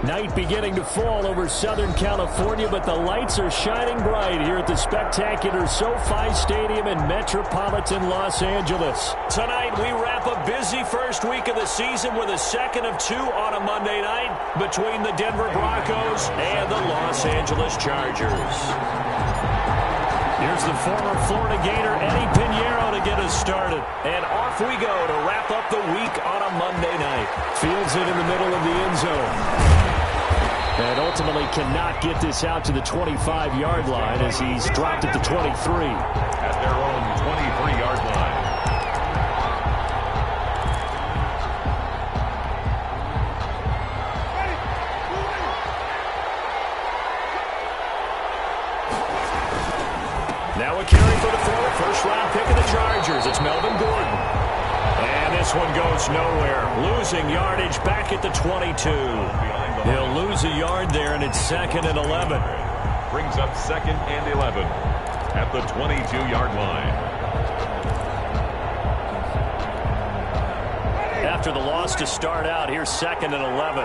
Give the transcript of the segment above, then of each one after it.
Night beginning to fall over Southern California, but the lights are shining bright here at the spectacular SoFi Stadium in metropolitan Los Angeles. Tonight, we wrap a busy first week of the season with a second of two on a Monday night between the Denver Broncos and the Los Angeles Chargers. Here's the former Florida Gator, Eddie Pinheiro, to get us started. And off we go to wrap up the week on a Monday night. Fields it in the middle of the end zone. And ultimately cannot get this out to the 25-yard line as he's dropped at the 23. At their own 23-yard line. Now a carry for the former first-round pick of the Chargers. It's Melvin Gordon. And this one goes nowhere. Losing yardage back at the 22. He'll lose a yard there, and it's 2nd and 11. Brings up 2nd and 11 at the 22-yard line. After the loss to start out, here's 2nd and 11.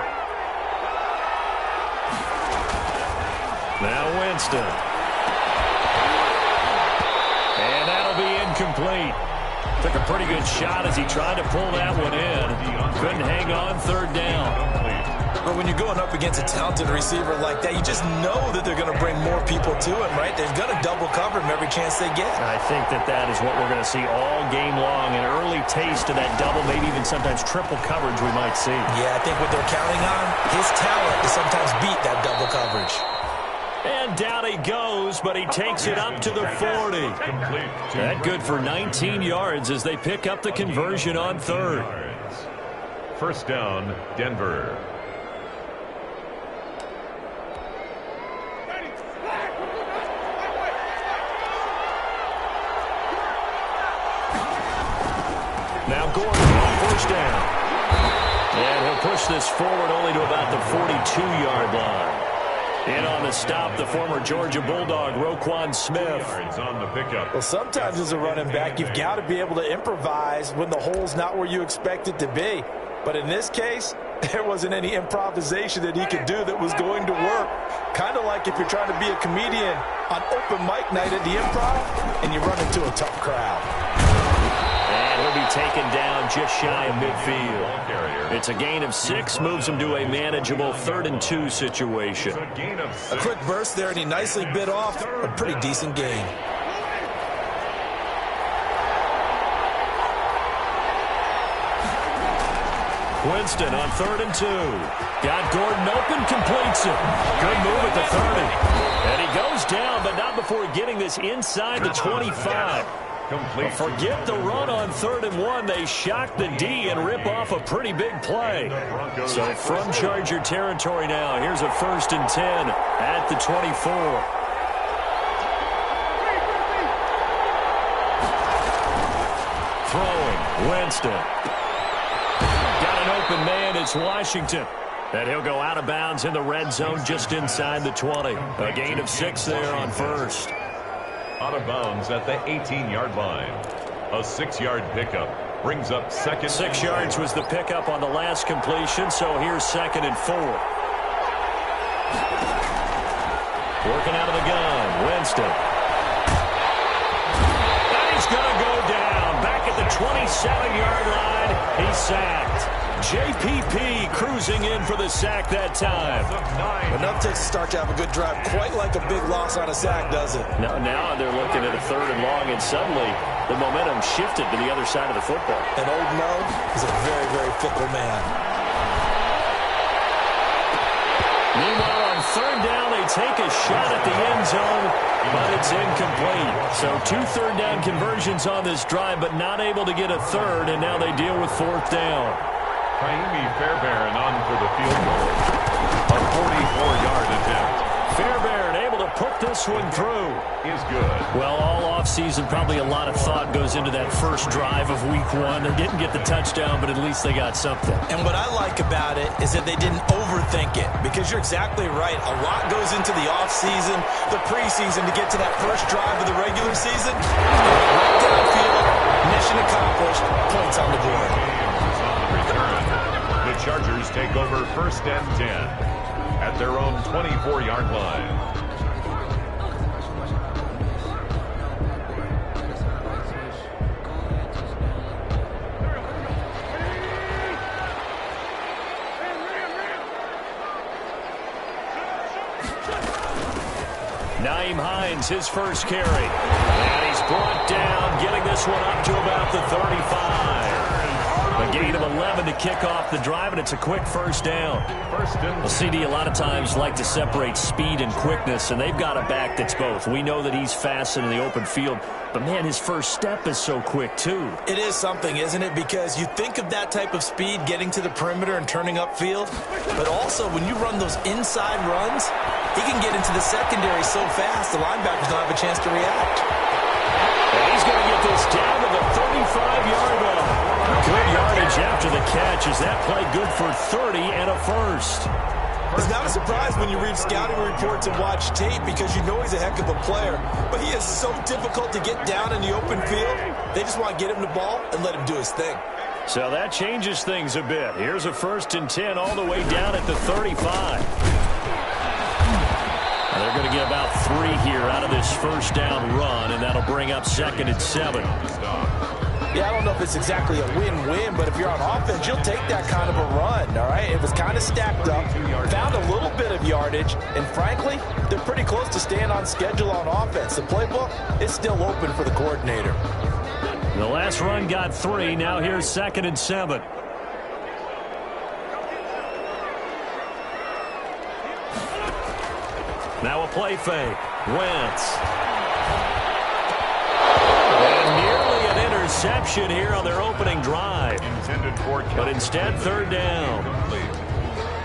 Now Winston. And that'll be incomplete. Took a pretty good shot as he tried to pull that one in. Couldn't hang on 3rd down. But when you're going up against a talented receiver like that, you just know that they're going to bring more people to him, right? They're going to double cover him every chance they get. I think that is what we're going to see all game long. An early taste of that double, maybe even sometimes triple coverage we might see. Yeah, I think what they're counting on, his talent to sometimes beat that double coverage. And down he goes, but he takes it up to the 40. That good for 19 yards as they pick up the conversion on 3rd. First down, Denver. Now Gordon on first down. And he'll push this forward only to about the 42-yard line. In on the stop, the former Georgia Bulldog, Roquan Smith. On the pickup. Well, sometimes as a running back, you've got to be able to improvise when the hole's not where you expect it to be. But in this case, there wasn't any improvisation that he could do that was going to work. Kind of like if you're trying to be a comedian on open mic night at the Improv and you run into a tough crowd. And he'll be taken down just shy of midfield. It's a gain of 6, moves him to a manageable 3rd and 2 situation. A quick burst there, and he nicely bit off a pretty decent gain. Winston on 3rd and 2. Got Gordon open, completes it. Good move at the 30. And he goes down, but not before getting this inside the 25. But forget the run on 3rd and 1. They shock the D and rip off a pretty big play. So from Charger territory now, here's a 1st and 10 at the 24. Throwing, Winston. Got an open man, it's Washington. And he'll go out of bounds in the red zone just inside the 20. A gain of 6 there on 1st. Out of bounds at the 18-yard line. A 6-yard pickup brings up 2nd. 6 yards was the pickup on the last completion, so here's 2nd and 4. Working out of the gun, Winston. And he's going to go down. Back at the 27-yard line, he's sacked. JPP cruising in for the sack that time. Enough to start to have a good drive. Quite like a big loss on a sack, does it? Now they're looking at a 3rd and long, and suddenly the momentum shifted to the other side of the football. And Old Mo is a very, very fickle man. Meanwhile, on 3rd down, they take a shot at the end zone, but it's incomplete. So 2 third-down conversions on this drive, but not able to get a 3rd, and now they deal with 4th down. Kaimi Fairbairn on for the field goal. A 44-yard attempt. Fairbairn able to put this one through. Is good. Well, all offseason, probably a lot of thought goes into that first drive of week 1. They didn't get the touchdown, but at least they got something. And what I like about it is that they didn't overthink it, because you're exactly right. A lot goes into the offseason, the preseason, to get to that first drive of the regular season. Right downfield, mission accomplished, points on the board. The Chargers take over 1st and 10. at their own 24-yard line. Naeem Hines, his first carry. And he's brought down, getting this one up to about the 35. A gain of 11 to kick off the drive, and it's a quick first down. Well, CD a lot of times like to separate speed and quickness, and they've got a back that's both. We know that he's fast in the open field, but, man, his first step is so quick, too. It is something, isn't it? Because you think of that type of speed getting to the perimeter and turning upfield, but also when you run those inside runs, he can get into the secondary so fast the linebackers don't have a chance to react. And he's going to get this down to the 35-yard line. Good yardage after the catch. Is that play good for 30 and a first? It's not a surprise when you read scouting reports and watch tape because you know he's a heck of a player. But he is so difficult to get down in the open field. They just want to get him the ball and let him do his thing. So that changes things a bit. Here's a 1st and 10 all the way down at the 35. And they're going to get about 3 here out of this first down run, and that'll bring up 2nd and 7. Yeah, I don't know if it's exactly a win-win, but if you're on offense, you'll take that kind of a run, all right? It was kind of stacked up, found a little bit of yardage, and frankly, they're pretty close to staying on schedule on offense. The playbook is still open for the coordinator. The last run got 3. Now here's 2nd and 7. Now a play fake. Wentz. And nearly an interception here on their opening drive. But instead, 3rd down.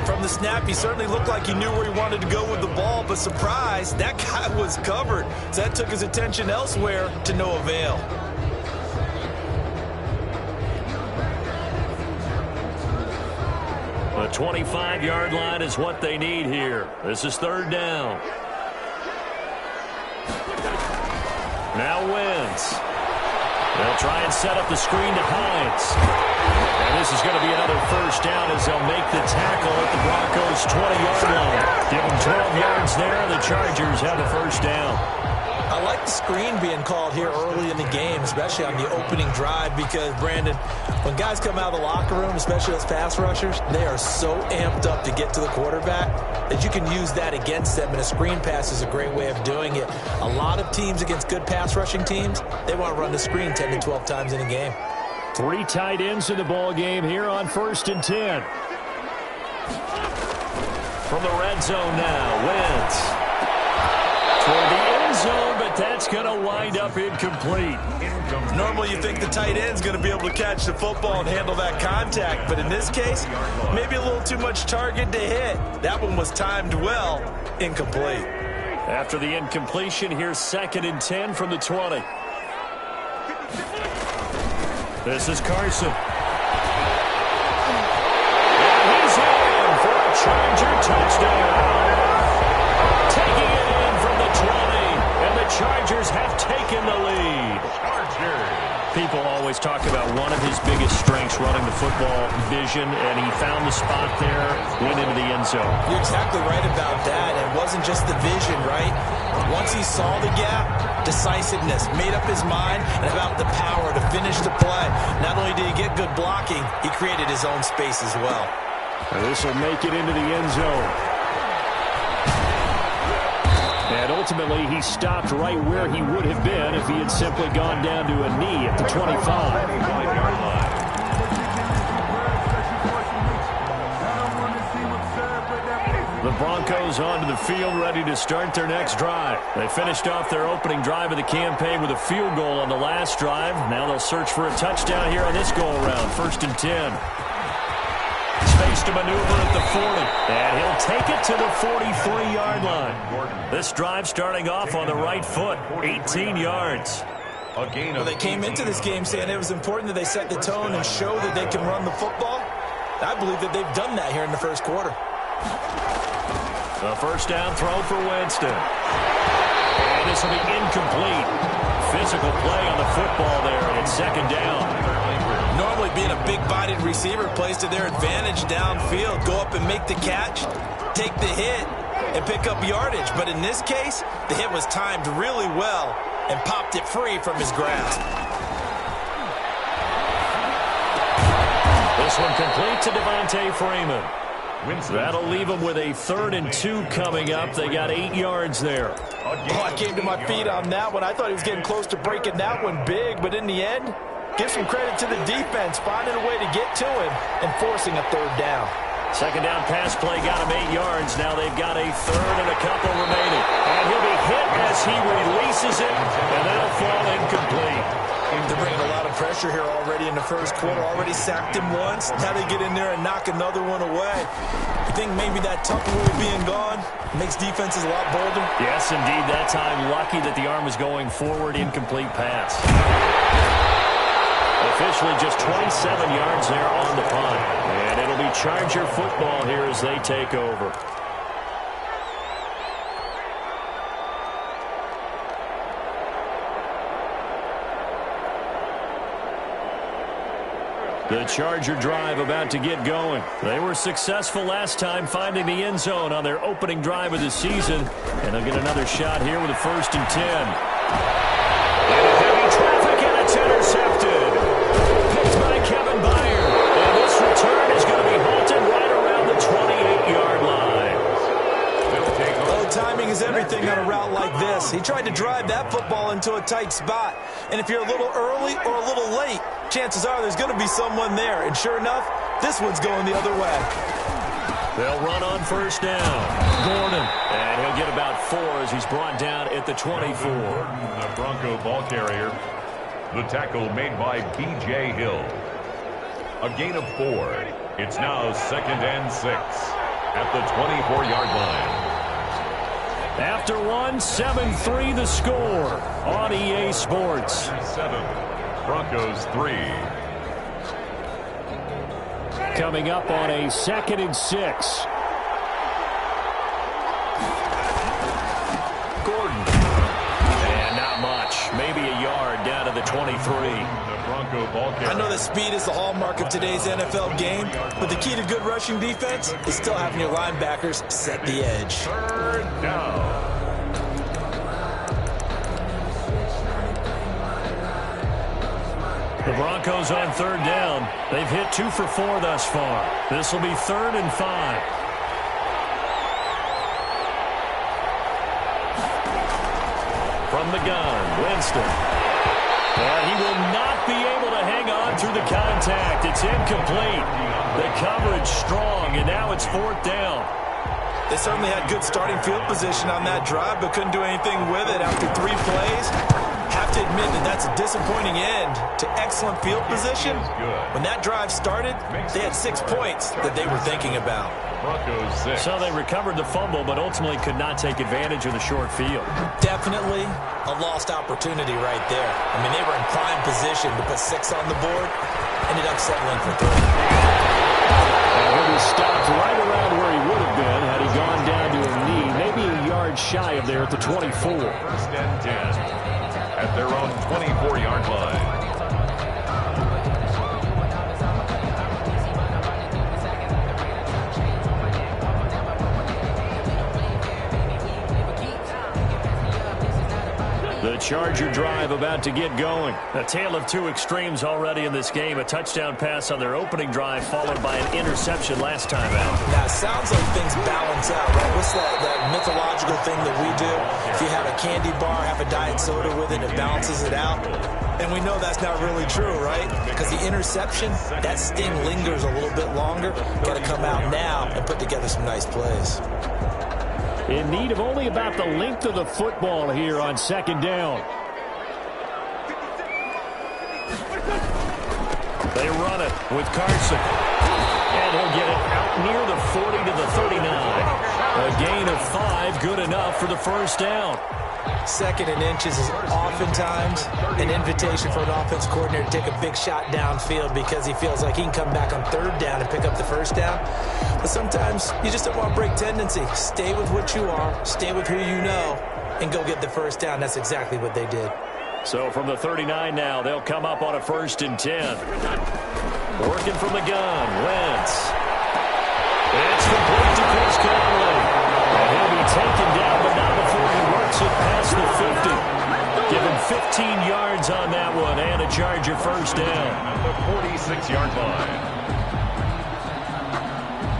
From the snap, he certainly looked like he knew where he wanted to go with the ball, but surprise, that guy was covered. So that took his attention elsewhere to no avail. The 25-yard line is what they need here. This is 3rd down. Now Wentz. They'll try and set up the screen to Hines. And this is going to be another first down as they'll make the tackle at the Broncos' 20-yard line. Give them 12 yards there. The Chargers have a first down. I like the screen being called here early in the game, especially on the opening drive, because, Brandon, when guys come out of the locker room, especially those pass rushers, they are so amped up to get to the quarterback that you can use that against them, and a screen pass is a great way of doing it. A lot of teams against good pass rushing teams, they want to run the screen 10 to 12 times in a game. 3 tight ends in the ball game here on 1st and 10. From the red zone now, Wentz. Toward the end zone, but that's going to wind up incomplete. Normally you think the tight end's going to be able to catch the football and handle that contact, but in this case, maybe a little too much target to hit. That one was timed well, incomplete. After the incompletion, here's 2nd and 10 from the 20. This is Carson. And he's in for a Charger touchdown. Taking it in from the 20, and the Chargers have taken the lead. People always talk about one of his biggest strengths running the football, vision, and he found the spot there, went into the end zone. You're exactly right about that. It wasn't just the vision, right? Once he saw the gap, decisiveness, made up his mind, and about the power to finish the play. Not only did he get good blocking, he created his own space as well. And this will make it into the end zone. And ultimately, he stopped right where he would have been if he had simply gone down to a knee at the 25. The Broncos onto the field, ready to start their next drive. They finished off their opening drive of the campaign with a field goal on the last drive. Now they'll search for a touchdown here on this go-around, 1st and 10. Space to maneuver at the 40, and he'll take it to the 43-yard line. This drive starting off on the right foot, 18 yards. Well, they came into this game saying it was important that they set the tone and show that they can run the football. I believe that they've done that here in the first quarter. The first down throw for Winston. And this will be incomplete. Physical play on the football there, and it's 2nd down. Normally being a big-bodied receiver plays to their advantage downfield. Go up and make the catch, take the hit, and pick up yardage. But in this case, the hit was timed really well and popped it free from his grasp. This one complete to Devontae Freeman. That'll leave them with a 3rd and 2 coming up. They got 8 yards there. Oh, I came to my feet on that one. I thought he was getting close to breaking that one big, but in the end, give some credit to the defense, finding a way to get to him and forcing a 3rd down. Second down pass play got him 8 yards. Now they've got a 3rd and a couple remaining. And he'll be hit as he releases it, and that'll fall incomplete. They're bringing a lot of pressure here already in the first quarter. Already sacked him once. Now they get in there and knock another one away. You think maybe that Tupperware being gone makes defenses a lot bolder? Yes, indeed. That time, lucky that the arm was going forward. Incomplete pass. Officially just 27 yards there on the punt. And it'll be Charger football here as they take over. The Charger drive about to get going. They were successful last time finding the end zone on their opening drive of the season. And they'll get another shot here with a 1st and 10. Into heavy traffic, and it's intercepted. Picked by Kevin Byard. And this return is going to be halted right around the 28-yard line. Oh, timing is everything on a route like this. He tried to drive that football into a tight spot. And if you're a little early or a little late, chances are there's going to be someone there. And sure enough, this one's going the other way. They'll run on 1st down. Gordon. And he'll get about 4 as he's brought down at the 24. The Bronco ball carrier. The tackle made by B.J. Hill. A gain of 4. It's now 2nd and 6 at the 24-yard line. After one, 7-3 the score on EA Sports. 7. Broncos 3. Coming up on a 2nd and 6. Gordon. And not much. Maybe a yard down to the 23. The Bronco ball carrier. I know that speed is the hallmark of today's NFL game, but the key to good rushing defense is still having your linebackers set the edge. 3rd down. The Broncos on 3rd down. They've hit 2 for 4 thus far. This will be 3rd and 5. From the gun, Winston. And he will not be able to hang on through the contact. It's incomplete. The coverage strong, and now it's 4th down. They certainly had good starting field position on that drive, but couldn't do anything with it after 3 plays. Have to admit that that's a disappointing end to excellent field position. When that drive started, they had 6 points that they were thinking about. Broncos 6. So they recovered the fumble, but ultimately could not take advantage of the short field. Definitely a lost opportunity right there. I mean, they were in prime position to put 6 on the board. Ended up settling for 3. And he was stopped right around where he would have been had he gone down to a knee, maybe a yard shy of there at the 24. 1st and 10 at their own 24-yard line. The Charger drive about to get going. A tale of 2 extremes already in this game. A touchdown pass on their opening drive followed by an interception last time out. Now, it sounds like things balance out, right? What's that mythological thing that we do? If you have a candy bar, have a diet soda with it, it balances it out. And we know that's not really true, right? Because the interception, that sting lingers a little bit longer. Got to come out now and put together some nice plays. In need of only about the length of the football here on 2nd down. They run it with Carson. And he'll get it out near the 40 to the 39. A gain of 5, good enough for the 1st down. 2nd and inches is oftentimes an invitation for an offense coordinator to take a big shot downfield because he feels like he can come back on 3rd down and pick up the 1st down. But sometimes you just don't want to break tendency. Stay with what you are, stay with who you know, and go get the 1st down. That's exactly what they did. So from the 39 now, they'll come up on a 1st and 10. Working from the gun, Wentz. It's complete to Chris Conley. And he'll be taken down, but not before he works it past the 50. Give him 15 yards on that one and a Charger first down. At the 46-yard line.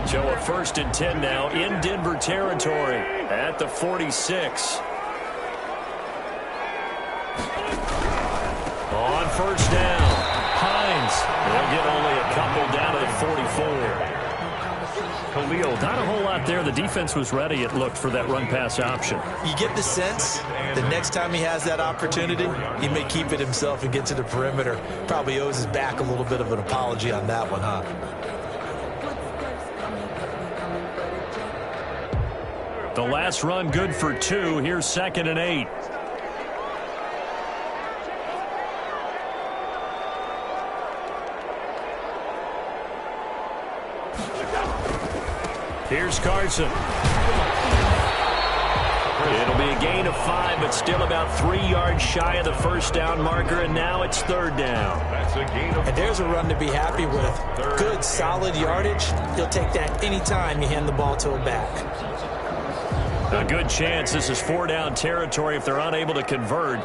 So a 1st and 10 now in Denver territory at the 46. On first down, Hines. They'll get only a couple down to the 44. Khalil. Not a whole lot there. The defense was ready, it looked, for that run-pass option. You get the sense that next time he has that opportunity, he may keep it himself and get to the perimeter. Probably owes his back a little bit of an apology on that one, huh? The last run good for 2. Here's 2nd and 8. Here's Carson. It'll be a gain of 5, but still about 3 yards shy of the first down marker, and now it's 3rd down. That's a gain of 5. And there's a run to be happy with. Good, solid yardage. He'll take that anytime you hand the ball to a back. A good chance this is 4-down territory if they're unable to convert,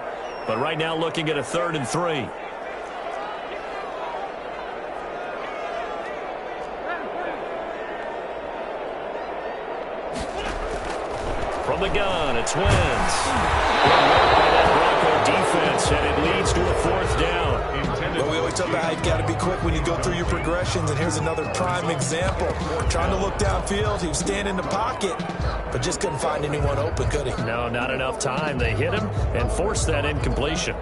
but right now looking at a 3rd and 3. From the gun, it's Wentz. Good work by that Bronco defense, and it leads to a 4th down. Well, we always talk about how you've got to be quick when you go through your progressions, and here's another prime example. Trying to look downfield, he was standing in the pocket, but just couldn't find anyone open, could he? No, not enough time. They hit him and forced that incompletion.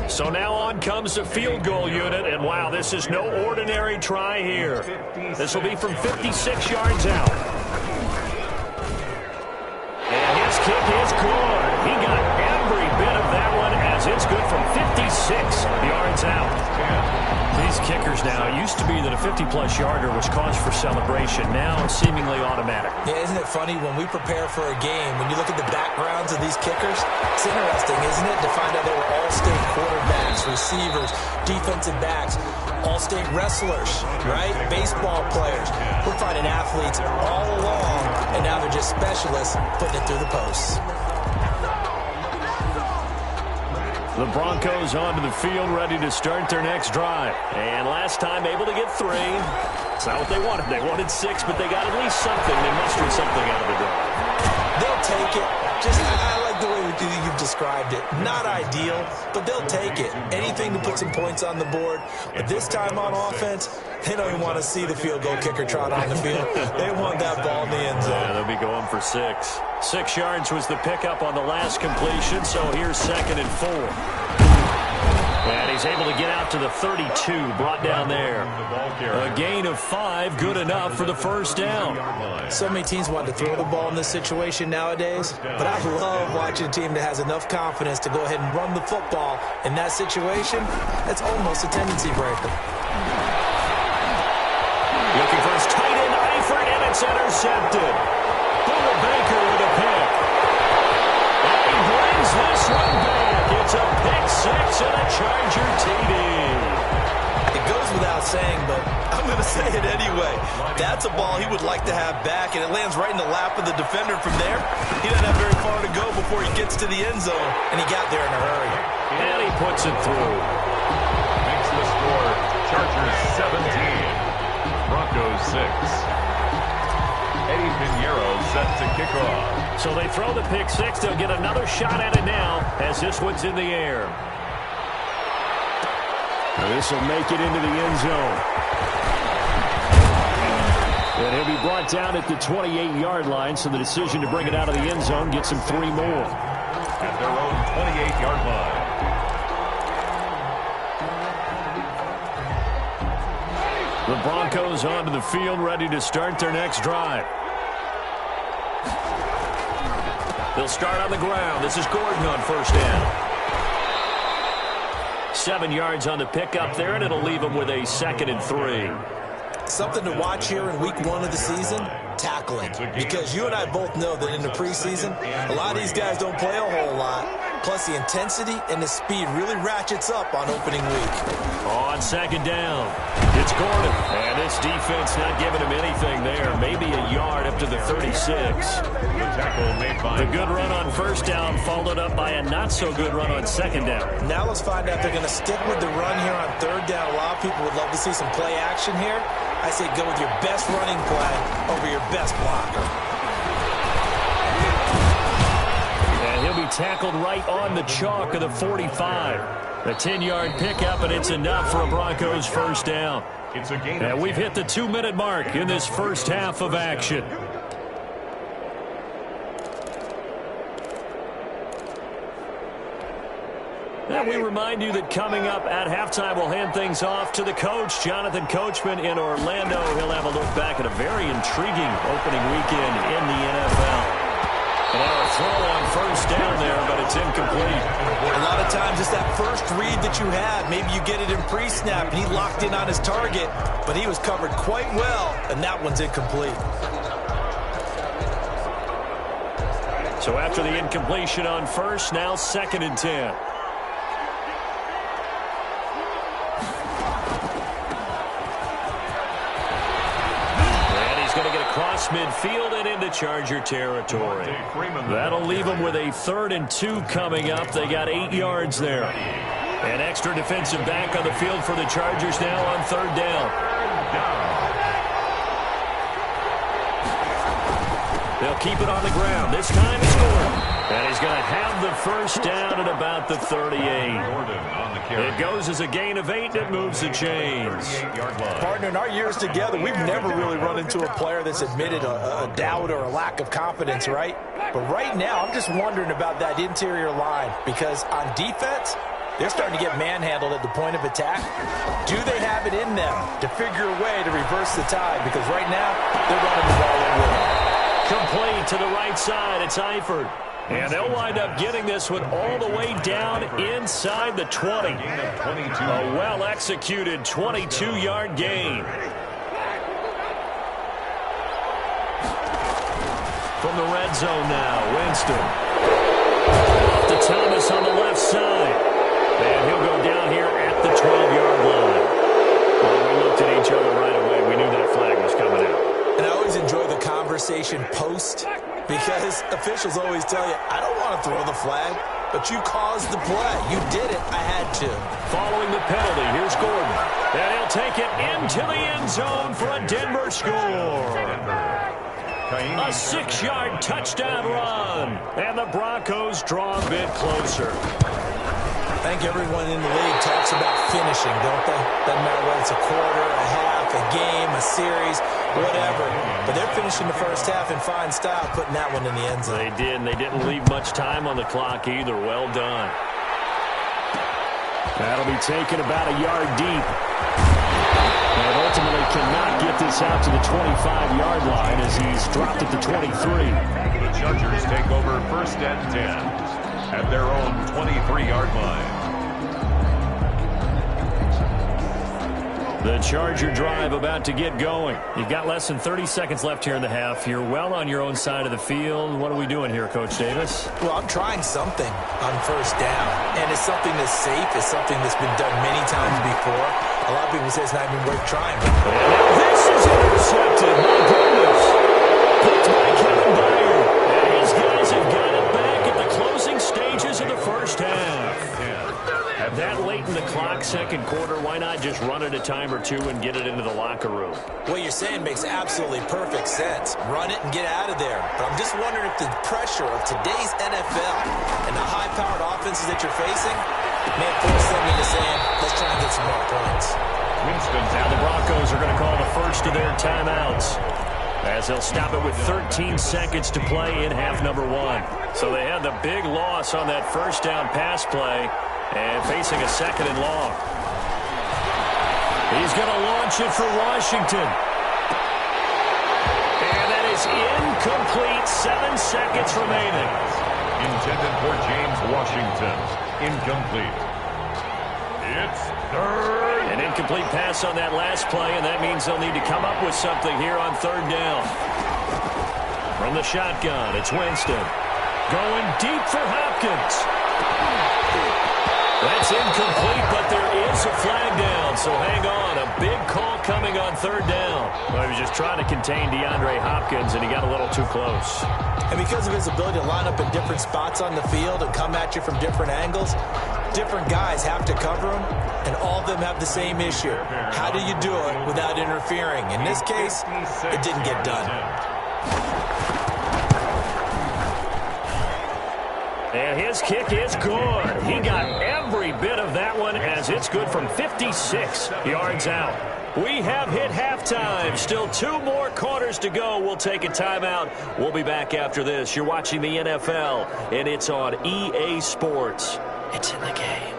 So now on comes the field goal unit, and wow, this is no ordinary try here. This will be from 56 yards out. And his kick is good. He got every bit of that one as it's good from 56 yards out. These kickers now, it used to be that a 50-plus yarder was cause for celebration. Now it's seemingly automatic. Yeah, isn't it funny when we prepare for a game, when you look at the backgrounds of these kickers, it's interesting, isn't it, to find out they were all-state quarterbacks, receivers, defensive backs, all-state wrestlers, right? Baseball players. We're finding athletes all along, and now they're just specialists putting it through the posts. The Broncos onto the field, ready to start their next drive. And last time able to get 3. It's not what they wanted. They wanted 6, but they got at least something. They mustered something out of the drive. They'll take it. I like the way you've described it. Not ideal, but they'll take it. Anything to put some points on the board. But this time on offense, they don't even want to see the field goal kicker trot on the field. They want that ball in the end zone. Yeah, they'll be going for 6. 6 yards was the pickup on the last completion, so here's 2nd and 4. And he's able to get out to the 32, brought down there. A gain of 5, good enough for the first down. So many teams want to throw the ball in this situation nowadays, but I love watching a team that has enough confidence to go ahead and run the football. In that situation, that's almost a tendency breaker. Looking for his tight end, Eifert, and it's intercepted. Boomer Baker with a pick. And he brings this one back. It's a pick 6 and a Charger TD. It goes without saying, but I'm going to say it anyway. That's a ball he would like to have back, and it lands right in the lap of the defender. From there, he doesn't have very far to go before he gets to the end zone, and he got there in a hurry. And he puts it through. Makes the score Chargers 17, Broncos 6. Eddie Pinheiro set to kick off. So they throw the pick 6. They'll get another shot at it now as this one's in the air. This will make it into the end zone. And he'll be brought down at the 28-yard line, so the decision to bring it out of the end zone gets him 3 more. At their own 28-yard line. The Broncos onto the field, ready to start their next drive. They'll start on the ground. This is Gordon on first down. 7 yards on the pickup there, and it'll leave them with a 2nd and 3. Something to watch here in week 1 of the season, tackling. Because you and I both know that in the preseason, a lot of these guys don't play a whole lot. Plus, the intensity and the speed really ratchets up on opening week. On second down, it's Gordon. And this defense not giving him anything there. Maybe a yard up to the 36. The tackle made by The good run on first down followed up by a not-so-good run on second down. Now let's find out if they're going to stick with the run here on third down. A lot of people would love to see some play action here. I say go with your best running play over your best blocker. And he'll be tackled right on the chalk of the 45. A 10-yard pickup, and it's enough for a Broncos first down. It's a gain. And we've hit the 2-minute mark in this first half of action. And we remind you that coming up at halftime, we'll hand things off to the coach, Jonathan Coachman in Orlando. He'll have a look back at a very intriguing opening weekend in the NFL. Now a throw on first down there, but it's incomplete. A lot of times it's that first read that you have. Maybe you get it in pre-snap, and he locked in on his target, but he was covered quite well, and that one's incomplete. So after the incompletion on first, now 2nd and 10. Across midfield and into Charger territory. That'll leave them with a 3rd and 2 coming up. They got 8 yards there. An extra defensive back on the field for the Chargers now on 3rd down. They'll keep it on the ground. This time it's Gordon. And he's going to have the first down at about the 38. It goes as a gain of 8, and it moves the chains. Partner, in our years together, we've never really run into a player that's admitted a doubt or a lack of confidence, right? But right now, I'm just wondering about that interior line, because on defense, they're starting to get manhandled at the point of attack. Do they have it in them to figure a way to reverse the tide? Because right now, they're running the ball over. Complete to the right side. It's Eifert. And they'll wind up getting this one all the way down inside the 20. A well-executed 22-yard gain. From the red zone now, Winston. Off to Thomas on the left side. And he'll go down here at the 12-yard line. Well, we looked at each other right away. We knew that flag was coming out. And I always enjoy the conversation post, because officials always tell you, I don't want to throw the flag, but you caused the play. You did it. I had to. Following the penalty, here's Gordon. And he'll take it into the end zone for a Denver score. A 6-yard touchdown run. And the Broncos draw a bit closer. I think everyone in the league talks about finishing, don't they? Doesn't matter whether it's a quarter, a half, a game, a series, whatever. But they're finishing the first half in fine style, putting that one in the end zone. They did, and they didn't leave much time on the clock either. Well done. That'll be taken about a yard deep. And ultimately cannot get this out to the 25-yard line as he's dropped at the 23. The Chargers take over 1st and 10. At their own 23-yard line. The Charger drive about to get going. You've got less than 30 seconds left here in the half. You're well on your own side of the field. What are we doing here, Coach Davis? Well, I'm trying something on first down. And it's something that's safe. It's something that's been done many times before. A lot of people say it's not even worth trying. And now this is intercepted. My goodness. Picked by Kevin Byard. And his guys have got it back at the closing stages of the first half. That late in the clock, second quarter, why not just run it a time or two and get it into the locker room? What you're saying makes absolutely perfect sense. Run it and get out of there. But I'm just wondering if the pressure of today's NFL and the high-powered offenses that you're facing may force them into saying, let's try and get some more points. Now the Broncos are going to call the first of their timeouts, as they'll stop it with 13 seconds to play in half number 1. So they had the big loss on that first down pass play and facing a 2nd and long. He's going to launch it for Washington. And that is incomplete. 7 seconds remaining. Intended for James Washington. Incomplete. It's 3rd. An incomplete pass on that last play, and that means they'll need to come up with something here on 3rd down. From the shotgun, it's Winston. Going deep for Hopkins. That's incomplete, but there is a flag down, so hang on. A big call coming on third down. Well, he was just trying to contain DeAndre Hopkins, and he got a little too close. And because of his ability to line up in different spots on the field and come at you from different angles, different guys have to cover him, and all of them have the same issue. How do you do it without interfering? In this case, it didn't get done. And his kick is good. He got every bit of that one as it's good from 56 yards out. We have hit halftime. Still 2 more quarters to go. We'll take a timeout. We'll be back after this. You're watching the NFL, and it's on EA Sports. It's in the game.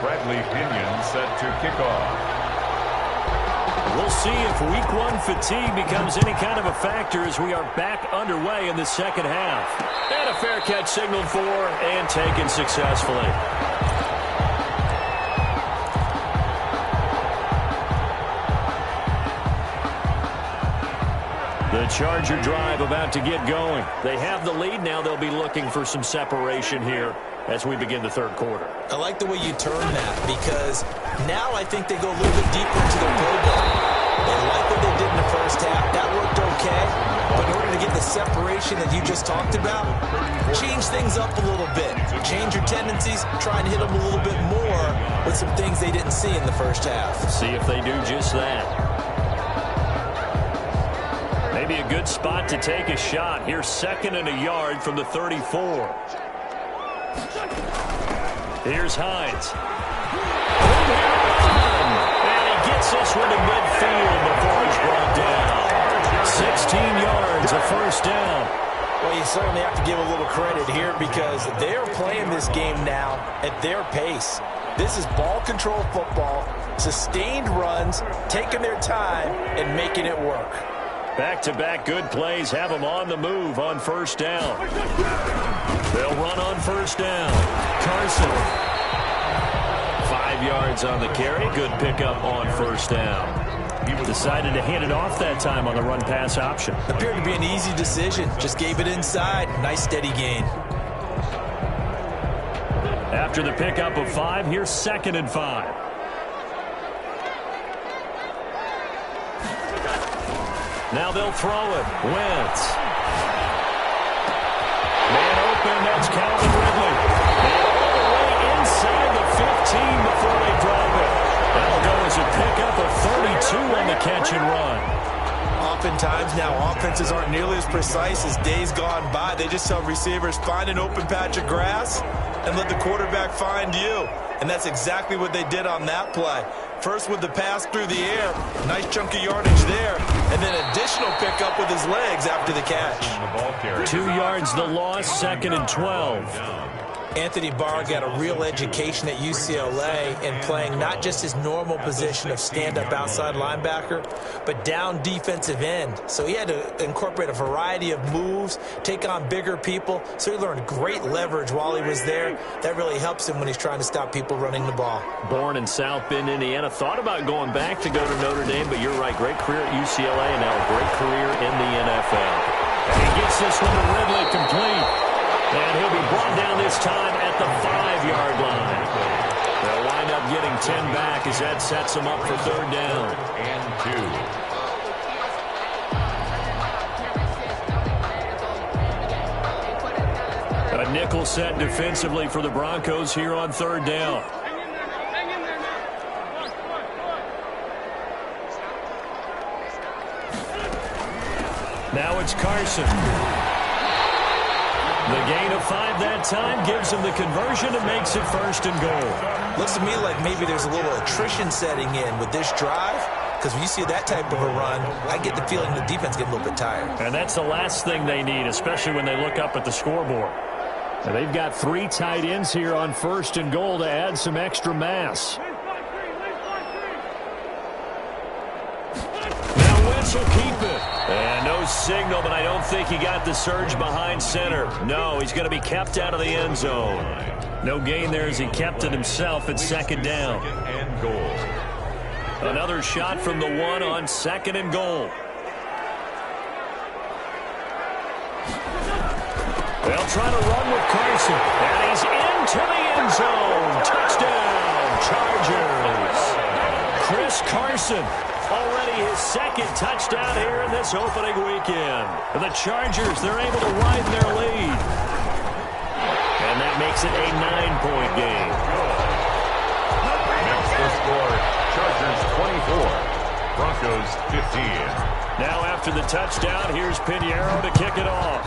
Bradley Pinion set to kick off. We'll see if week 1 fatigue becomes any kind of a factor as we are back underway in the second half. And a fair catch signaled for and taken successfully. The Charger drive about to get going. They have the lead now. They'll be looking for some separation here as we begin the third quarter. I like the way you turn that because now I think they go a little bit deeper into their playbook. They like what they did in the first half. That worked okay. But in order to get the separation that you just talked about, change things up a little bit. Change your tendencies. Try and hit them a little bit more with some things they didn't see in the first half. See if they do just that. Maybe a good spot to take a shot. Here's 2nd and a yard from the 34. Here's Hines. And he gets this one to midfield before he's brought down. 16 yards, a first down. Well, you certainly have to give a little credit here because they're playing this game now at their pace. This is ball control football, sustained runs, taking their time, and making it work. Back-to-back good plays have them on the move on first down. They'll run on first down. Carson. 5 yards on the carry. Good pickup on first down. Decided to hand it off that time on the run-pass option. Appeared to be an easy decision. Just gave it inside. Nice steady gain. After the pickup of 5, here's 2nd and 5. Now they'll throw it. Wentz. Man open, that's Calvin Ridley. And all the way inside the 15 before they drop it. That'll go as a pickup of 32 on the catch and run. Oftentimes now offenses aren't nearly as precise as days gone by. They just tell receivers, find an open patch of grass and let the quarterback find you. And that's exactly what they did on that play. First with the pass through the air, nice chunk of yardage there, and then additional pickup with his legs after the catch. 2 yards the loss, 2nd and 12. Anthony Barr got a real education at UCLA in playing not just his normal position of stand-up outside linebacker, but down defensive end. So he had to incorporate a variety of moves, take on bigger people. So he learned great leverage while he was there. That really helps him when he's trying to stop people running the ball. Born in South Bend, Indiana. Thought about going back to go to Notre Dame, but you're right. Great career at UCLA and now a great career in the NFL. And he gets this one to Ridley complete. And he'll be brought down this time at the 5-yard line. They'll wind up getting 10 back as that sets them up for 3rd down. And 2. A nickel set defensively for the Broncos here on 3rd down. Now it's Carson. The gain of 5 that time gives him the conversion and makes it 1st and goal. Looks to me like maybe there's a little attrition setting in with this drive, because when you see that type of a run, I get the feeling the defense gets a little bit tired. And that's the last thing they need, especially when they look up at the scoreboard. And they've got 3 tight ends here on 1st and goal to add some extra mass. Now Wentz will keep it. And no signal, but I don't think he got the surge behind center. No, he's going to be kept out of the end zone. No gain there as he kept it himself at 2nd down. And goal. Another shot from the one on 2nd and goal. They'll try to run with Carson. And he's into the end zone. Touchdown, Chargers. Chris Carson, already his 2nd touchdown here in this opening weekend. The Chargers, they're able to widen their lead. And that makes it a 9-point game. That's the score. Chargers 24, Broncos 15. Now after the touchdown, here's Pinheiro to kick it off.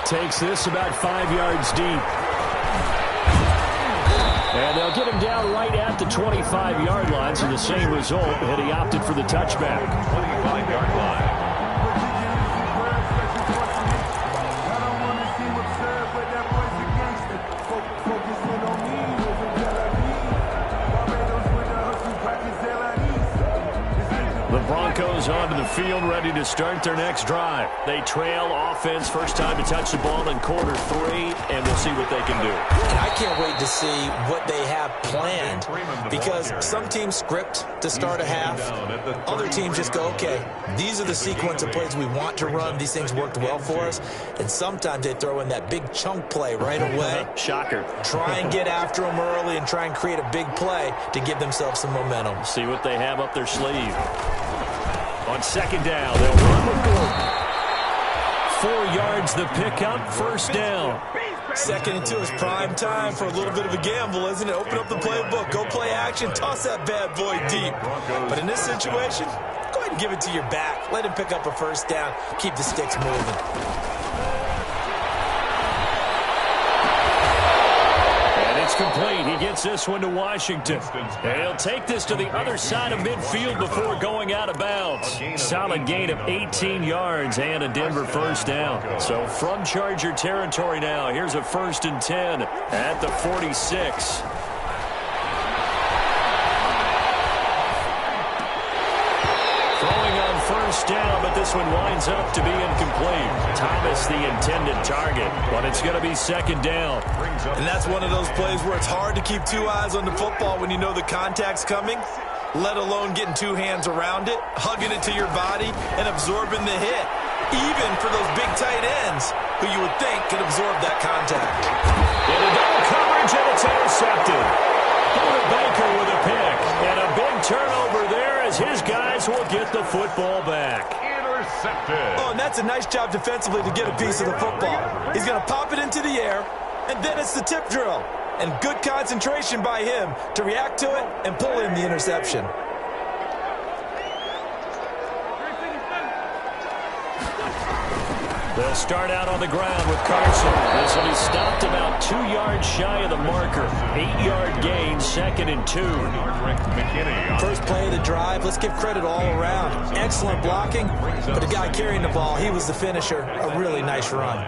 Takes this about 5 yards deep. And they'll get him down right at the 25-yard line, so the same result, and he opted for the touchback. 25-yard line. The Broncos onto the field, ready to start their next drive. They trail offense, first time to touch the ball in quarter 3, and we'll see what they can do. And I can't wait to see what they have planned, because some teams script to start a half. Other teams just go, okay, these are the sequence of plays we want to run. These things worked well for us. And sometimes they throw in that big chunk play right away. Shocker. Try and get after them early and try and create a big play to give themselves some momentum. See what they have up their sleeve. On 2nd down, they'll run with Gordon. 4 yards the pickup, 1st down. 2nd and 2 is prime time for a little bit of a gamble, isn't it? Open up the playbook, go play action, toss that bad boy deep. But in this situation, go ahead and give it to your back. Let him pick up a 1st down, keep the sticks moving. It's complete. He gets this one to Washington. And he'll take this to the other side of midfield before going out of bounds. Solid gain of 18 yards and a Denver 1st down. So from Charger territory now, here's a 1st and 10 at the 46. Throwing on 1st down, but this one winds up to be incomplete. Thomas the intended target, but it's going to be 2nd down. And that's one of those plays where it's hard to keep 2 eyes on the football when you know the contact's coming, let alone getting 2 hands around it, hugging it to your body, and absorbing the hit, even for those big tight ends who you would think could absorb that contact. Into double coverage, and it's intercepted. Buda Baker with a pick, and a big turnover there as his guys will get the football back. Intercepted. Oh, and that's a nice job defensively to get a piece of the football. He's going to pop it into the air, and then it's the tip drill. And good concentration by him to react to it and pull in the interception. They'll start out on the ground with Carson. This will be stopped about 2 yards shy of the marker. 8-yard gain, 2nd and 2. First play of the drive, let's give credit all around. Excellent blocking, but the guy carrying the ball, he was the finisher. A really nice run.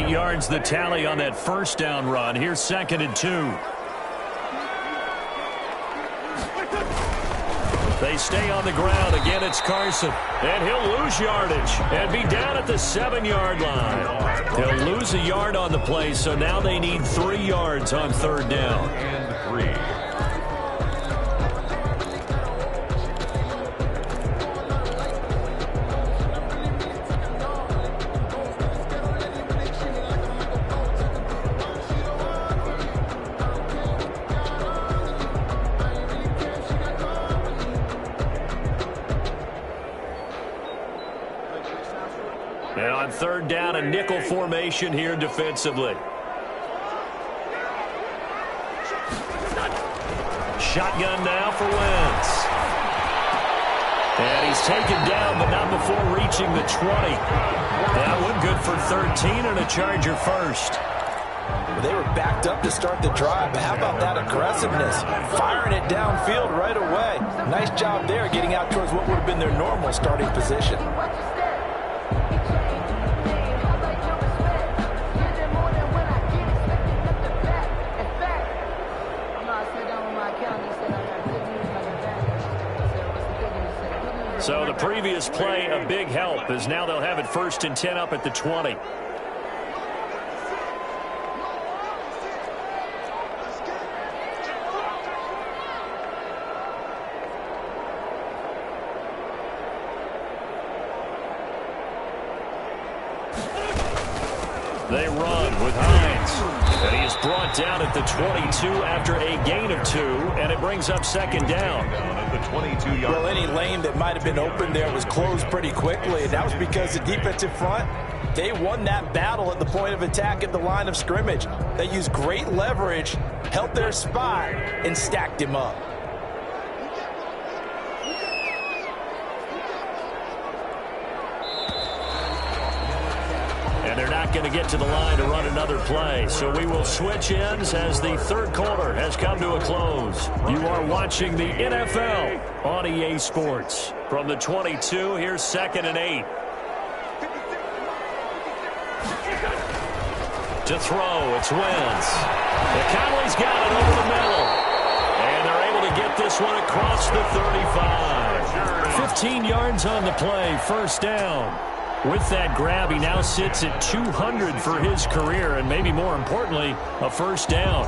Yards the tally on that 1st down run. Here's 2nd and 2. They stay on the ground. Again, it's Carson. And he'll lose yardage and be down at the 7-yard line. He'll lose a yard on the play, so now they need 3 yards on 3rd down. And 3. And on 3rd down, a nickel formation here defensively. Shotgun now for Wentz. And he's taken down, but not before reaching the 20. That one good for 13 and a Charger 1st. They were backed up to start the drive, but how about that aggressiveness? Firing it downfield right away. Nice job there getting out towards what would have been their normal starting position. So the previous play, a big help, as now they'll have it 1st and 10 up at the 20. They run with Hines, and he is brought down at the 22 after a gain of 2, and it brings up 2nd down. At the 22-yard Well, any lane that might have been open there was closed pretty quickly, and that was because the defensive front, they won that battle at the point of attack at the line of scrimmage. They used great leverage, held their spot, and stacked him up. And they're not going to get to the line to run another play. So we will switch ends as the 3rd quarter has come to a close. You are watching the NFL on EA Sports. From the 22, here's 2nd and 8. To throw, it's Wentz. McConnelly's got it over the middle. And they're able to get this one across the 35. 15 yards on the play, 1st down. With that grab, he now sits at 200 for his career, and maybe more importantly, a 1st down.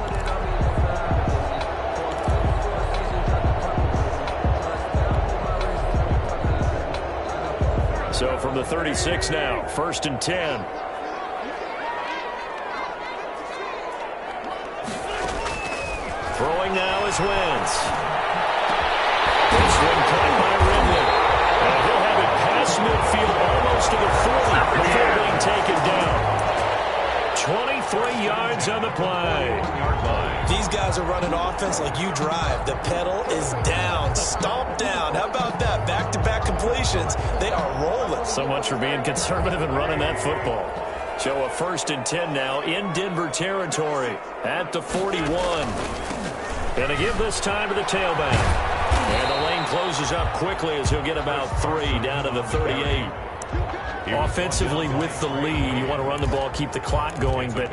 So from the 36 now, 1st and 10. Throwing now is Wentz. This one caught by Ridley. And he'll have it past midfield almost to the 40 before being taken down. 23 yards on the play. These guys are running offense like you drive. The pedal is down, stomped down. How about that? Back-to-back completions. They are rolling. So much for being conservative and running that football. So a 1st and 10 now in Denver territory at the 41. Going to give this time to the tailback. And the lane closes up quickly as he'll get about 3 down to the 38. Offensively with the lead, you want to run the ball, keep the clock going, but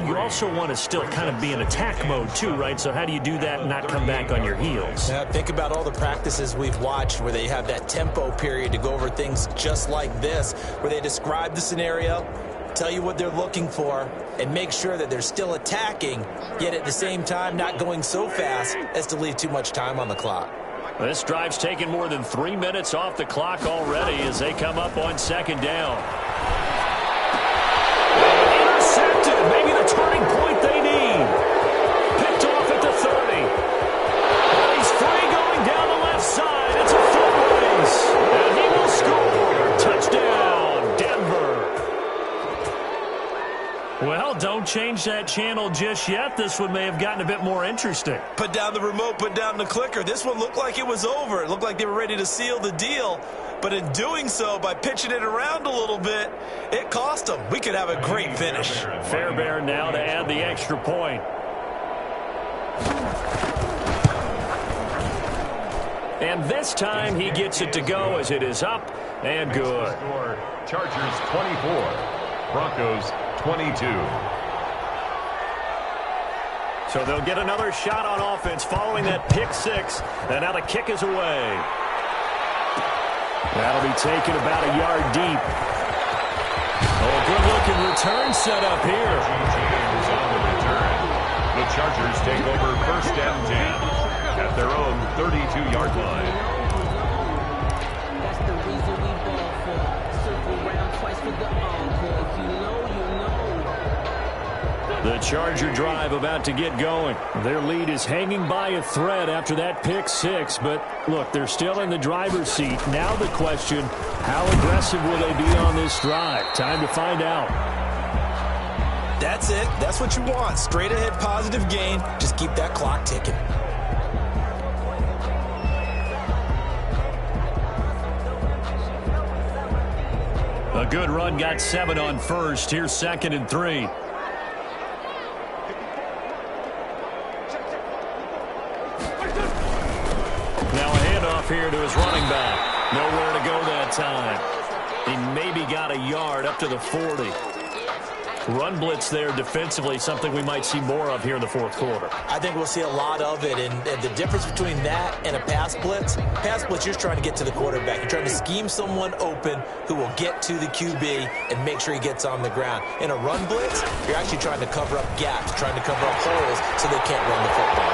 you also want to still kind of be in attack mode too, right? So how do you do that and not come back on your heels? Yeah, think about all the practices we've watched where they have that tempo period to go over things just like this, where they describe the scenario, tell you what they're looking for, and make sure that they're still attacking, yet at the same time not going so fast as to leave too much time on the clock. This drive's taken more than 3 minutes off the clock already as they come up on 2nd down. Intercepted, maybe the turning point they need. Picked off at the 30. And he's free going down the left side. It's a foot race, and he will score. Touchdown, Denver. Well, don't change that channel just yet. This one may have gotten a bit more interesting. Put down the remote, put down the clicker. This one looked like it was over. It looked like they were ready to seal the deal. But in doing so, by pitching it around a little bit, it cost them. We could have a great finish. Fairbairn now to add the extra point. And this time he gets it to go as it is up and good. Chargers 24, Broncos 22. So they'll get another shot on offense following that pick 6. And now the kick is away. That'll be taken about a yard deep. Oh, good-looking return set up here. On the return. The Chargers take over 1st and 10 at their own 32-yard line. That's the reason we ball for. Circle round twice for the encore. You know. The Charger drive about to get going. Their lead is hanging by a thread after that pick 6. But, look, they're still in the driver's seat. Now the question, how aggressive will they be on this drive? Time to find out. That's it. That's what you want. Straight ahead positive gain. Just keep that clock ticking. A good run got 7 on 1st. Here's 2nd and 3. Now a handoff here to his running back. Nowhere to go that time. He maybe got a yard up to the 40. run blitz there defensively, something we might see more of here in the fourth quarter. I think we'll see a lot of it, and the difference between that and a pass blitz, you're just trying to get to the quarterback. You're trying to scheme someone open who will get to the QB and make sure he gets on the ground. In a run blitz, you're actually trying to cover up gaps, trying to cover up holes so they can't run the football.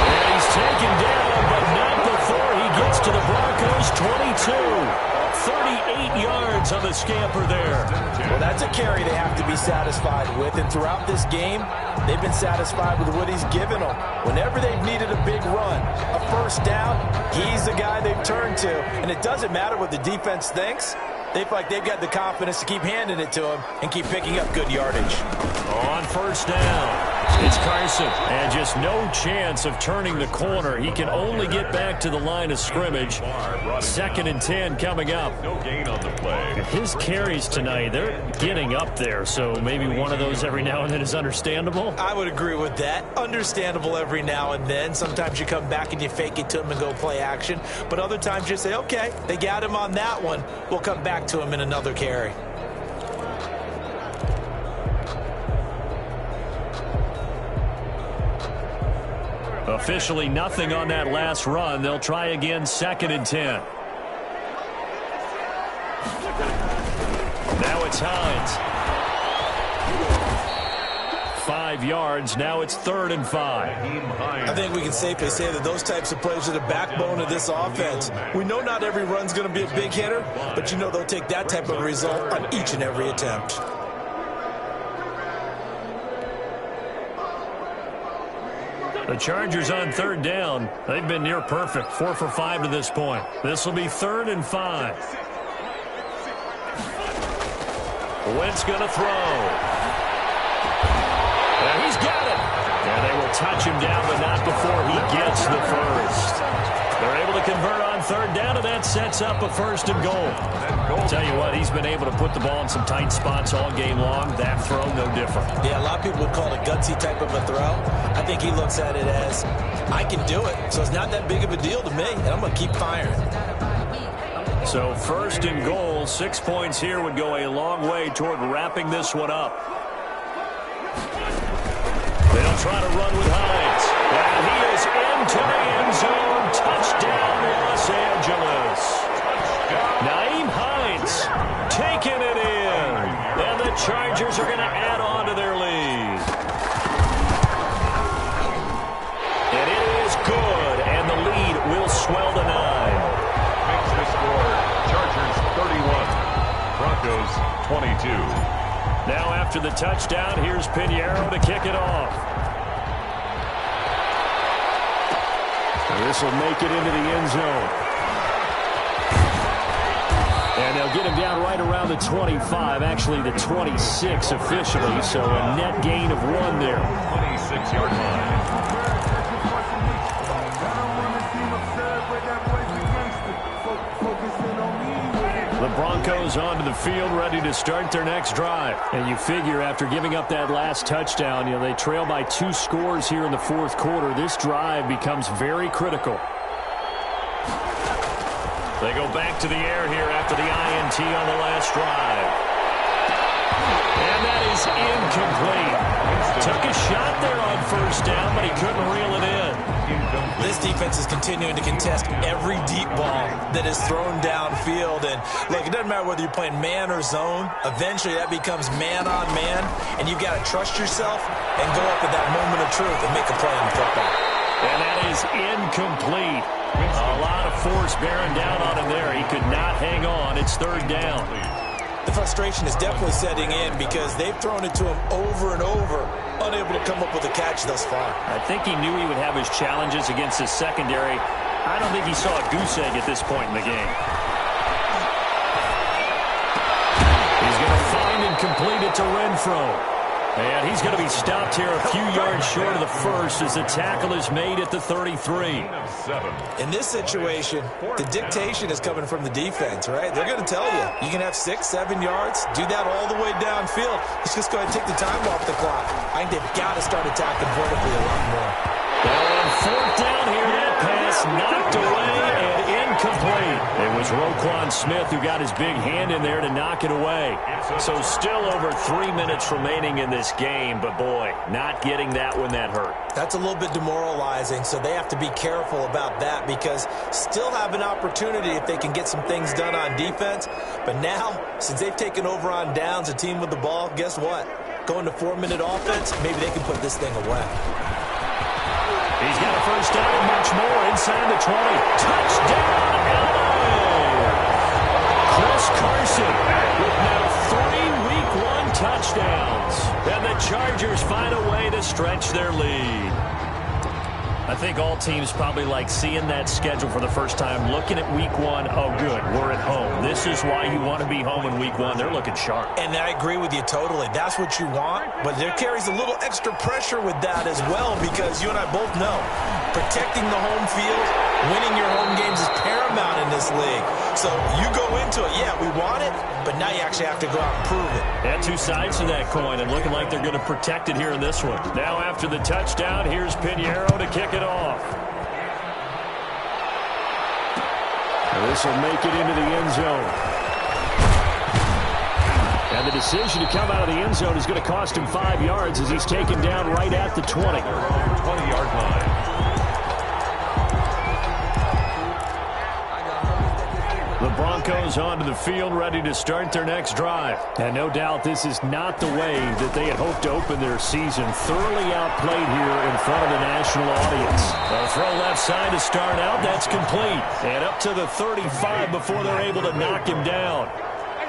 And he's taken down, but not before he gets to the Broncos' 22. 38 yards on the scamper there. Well, that's a carry they have to be satisfied with, and throughout this game, they've been satisfied with what he's given them. Whenever they've needed a big run, a first down, he's the guy they've turned to, and it doesn't matter what the defense thinks. They feel like they've got the confidence to keep handing it to him and keep picking up good yardage. On first down, it's Carson. And just no chance of turning the corner. He can only get back to the line of scrimmage. 2nd and 10 coming up. No gain on the play. His carries tonight, they're getting up there, so maybe one of those every now and then is understandable. I would agree with that. Understandable every now and then. Sometimes you come back and you fake it to him and go play action. But other times you say, okay, they got him on that one. We'll come back to him in another carry. Officially nothing on that last run. They'll try again, 2nd and 10. Now it's Hines. 5 yards. Now it's 3rd and 5. I think we can safely say that those types of plays are the backbone of this offense. We know not every run's going to be a big hitter, but you know they'll take that type of result on each and every attempt. The Chargers on 3rd down. They've been near perfect. 4 for 5 to this point. This will be 3rd and 5. Wentz going to throw. And he's got it. And they will touch him down, but not before he gets the first. They're able to convert on 3rd down, and that sets up a 1st and goal. I'll tell you what, he's been able to put the ball in some tight spots all game long. That throw, no different. Yeah, a lot of people would call it a gutsy type of a throw. I think he looks at it as, I can do it, so it's not that big of a deal to me, and I'm going to keep firing. So 1st and goal, 6 points here would go a long way toward wrapping this one up. They'll try to run with Hines. And he is into the end zone. Touchdown, Los Angeles. Nyheim Hines taking it in. And the Chargers are going to add on to their lead. And it is good. And the lead will swell to 9. Makes the score. Chargers 31. Broncos 22. Now after the touchdown, here's Pinheiro to kick it off. This will make it into the end zone. And they'll get him down right around the 25, actually the 26 officially, so a net gain of 1 there. 26-yard line. The Broncos onto the field, ready to start their next drive. And you figure after giving up that last touchdown, they trail by 2 scores here in the 4th quarter. This drive becomes very critical. They go back to the air here after the INT on the last drive. And that is incomplete. Took a shot there on 1st down, but he couldn't reel it in. This defense is continuing to contest every deep ball that is thrown downfield. And, look, it doesn't matter whether you're playing man or zone. Eventually, that becomes man on man, and you've got to trust yourself and go up at that moment of truth and make a play on football. And that is incomplete. A lot of force bearing down on him there. He could not hang on. It's 3rd down. The frustration is definitely setting in because they've thrown it to him over and over, unable to come up with a catch thus far. I think he knew he would have his challenges against his secondary. I don't think he saw a goose egg at this point in the game. He's going to find and complete it to Renfro. And he's going to be stopped here a few yards short of the first as the tackle is made at the 33. In this situation, the dictation is coming from the defense, right? They're going to tell you, you can have 6, 7 yards, do that all the way downfield. Let's just go ahead and take the time off the clock. I think they've got to start attacking vertically a lot more. Now on fourth down here, that pass knocked away and incomplete. It was Roquan Smith who got his big hand in there to knock it away. So still over 3 minutes remaining in this game, but boy, not getting that when that hurt. That's a little bit demoralizing, so they have to be careful about that because still have an opportunity if they can get some things done on defense. But now, since they've taken over on downs, a team with the ball, guess what? Going to 4-minute offense, maybe they can put this thing away. He's got a first down and much more inside the 20. Touchdown, LA! Chris Carson with now 3 Week 1 touchdowns. And the Chargers find a way to stretch their lead. I think all teams probably like seeing that schedule for the first time, looking at Week 1, oh good, we're at home. This is why you want to be home in Week 1. They're looking sharp. And I agree with you totally. That's what you want, but there carries a little extra pressure with that as well because you and I both know protecting the home field, winning your home games is paramount in this league. So you go into it, yeah, we want it, but now you actually have to go out and prove it. Yeah, two sides to that coin, and looking like they're going to protect it here in this one. Now after the touchdown, here's Pinheiro to kick it off. This will make it into the end zone. And the decision to come out of the end zone is going to cost him 5 yards as he's taken down right at the 20. 20-yard line. The Broncos onto the field, ready to start their next drive. And no doubt this is not the way that they had hoped to open their season. Thoroughly outplayed here in front of the national audience. A throw left side to start out. That's complete. And up to the 35 before they're able to knock him down.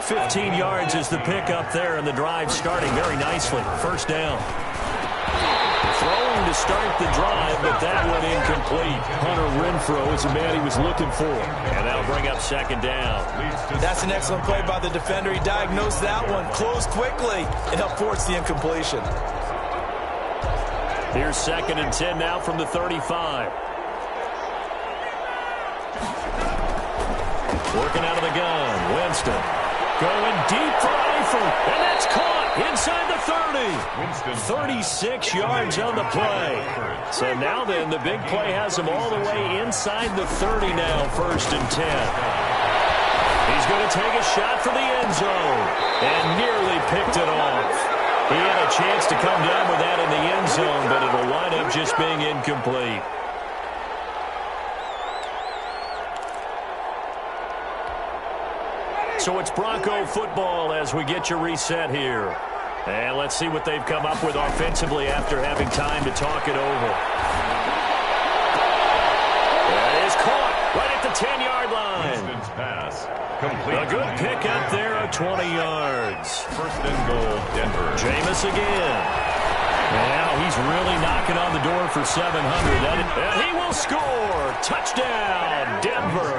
15 yards is the pickup there, and the drive starting very nicely. First down. Throwing to start the drive, but that one incomplete. Hunter Renfrow is the man he was looking for. And that'll bring up second down. That's an excellent play by the defender. He diagnosed that one, closed quickly, and helped force the incompletion. Here's second and 10 now from the 35. Working out of the gun, Winston. Going deep for Eifert, and that's caught inside the 30. 36 yards on the play. So now then, the big play has him all the way inside the 30 now, first and 10. He's going to take a shot for the end zone, and nearly picked it off. He had a chance to come down with that in the end zone, but it'll wind up just being incomplete. So it's Bronco football as we get you reset here. And let's see what they've come up with offensively after having time to talk it over. That is caught right at the 10-yard line. Winston's pass. Complete. A good pick up there of 20 yards. First and goal, Denver. Jameis again. Now he's really knocking on the door for 700. And he will score. Touchdown, Denver.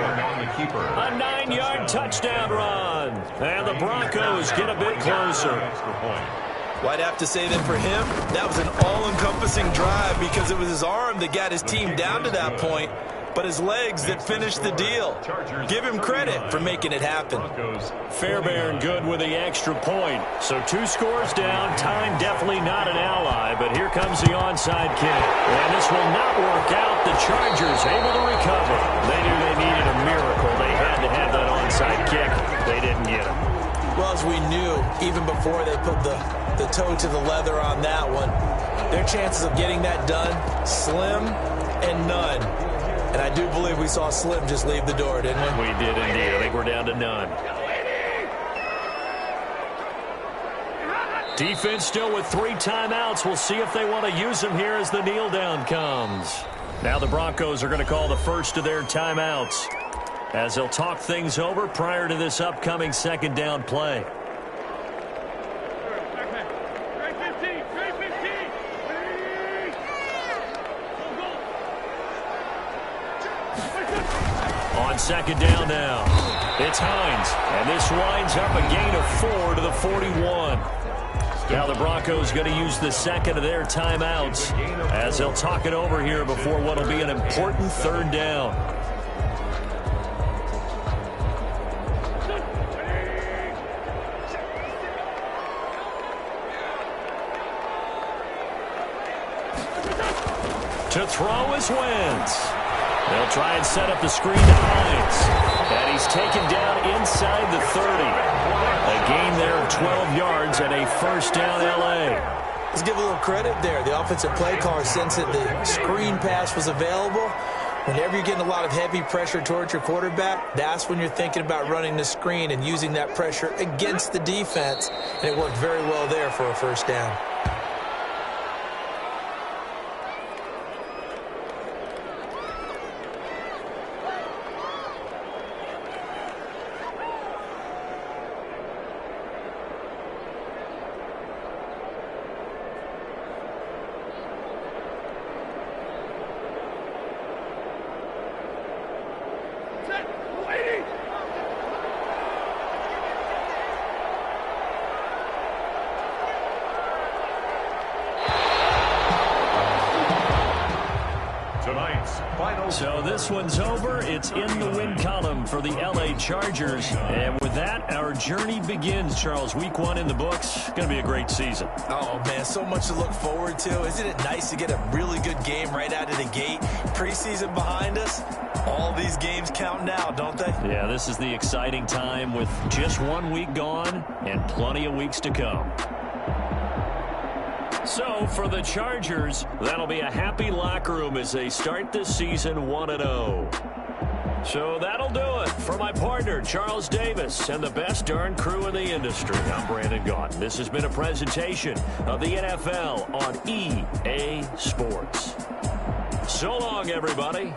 A 9-yard touchdown run. And the Broncos get a bit closer. Well, I'd have to say that for him, that was an all-encompassing drive because it was his arm that got his team down to that point, but his legs that finished the deal. Give him credit for making it happen. Fairbairn good with the extra point. So 2 scores down. Time definitely not an ally, but here comes the onside kick. And this will not work out. The Chargers able to recover. They knew they needed a miracle. They had to have that onside kick. They didn't get it. Well, as we knew, even before they put the toe to the leather on that one, their chances of getting that done, slim and none. And I do believe we saw Slim just leave the door, didn't we? We did indeed. I think we're down to none. Defense still with 3 timeouts. We'll see if they want to use them here as the kneel down comes. Now the Broncos are going to call the first of their timeouts as they'll talk things over prior to this upcoming second down play. On second down now, it's Hines, and this winds up a gain of 4 to the 41. Now the Broncos going to use the second of their timeouts as they'll talk it over here before what will be an important third down. To throw is Wentz. They'll try and set up the screen to Hines. And he's taken down inside the 30. A gain there of 12 yards and a first down L.A. Let's give a little credit there. The offensive play caller sensed that the screen pass was available. Whenever you're getting a lot of heavy pressure towards your quarterback, that's when you're thinking about running the screen and using that pressure against the defense. And it worked very well there for a first down. So this one's over. It's in the win column for the L.A. Chargers. And with that, our journey begins, Charles. Week 1 in the books. Going to be a great season. Oh, man, so much to look forward to. Isn't it nice to get a really good game right out of the gate? Preseason behind us. All these games count now, don't they? Yeah, this is the exciting time with just 1 week gone and plenty of weeks to come. So, for the Chargers, that'll be a happy locker room as they start this season 1-0. So that'll do it for my partner, Charles Davis, and the best darn crew in the industry. I'm Brandon Gaudin. This has been a presentation of the NFL on EA Sports. So long, everybody.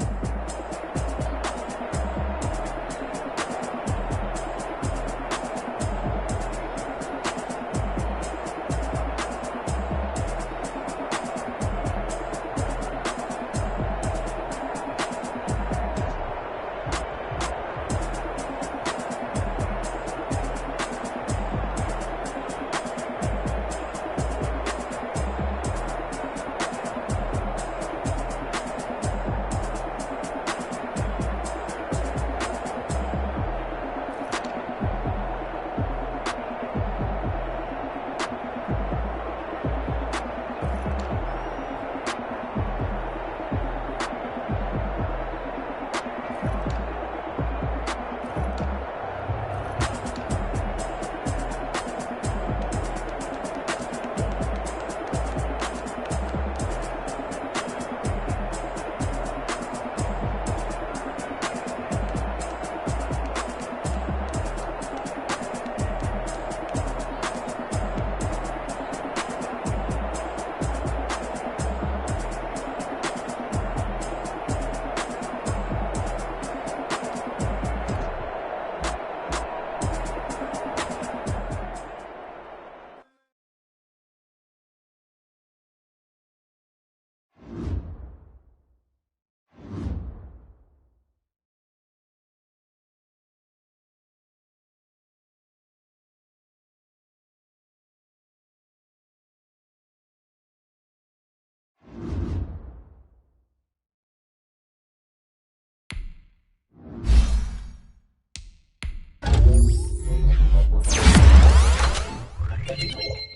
Thank you.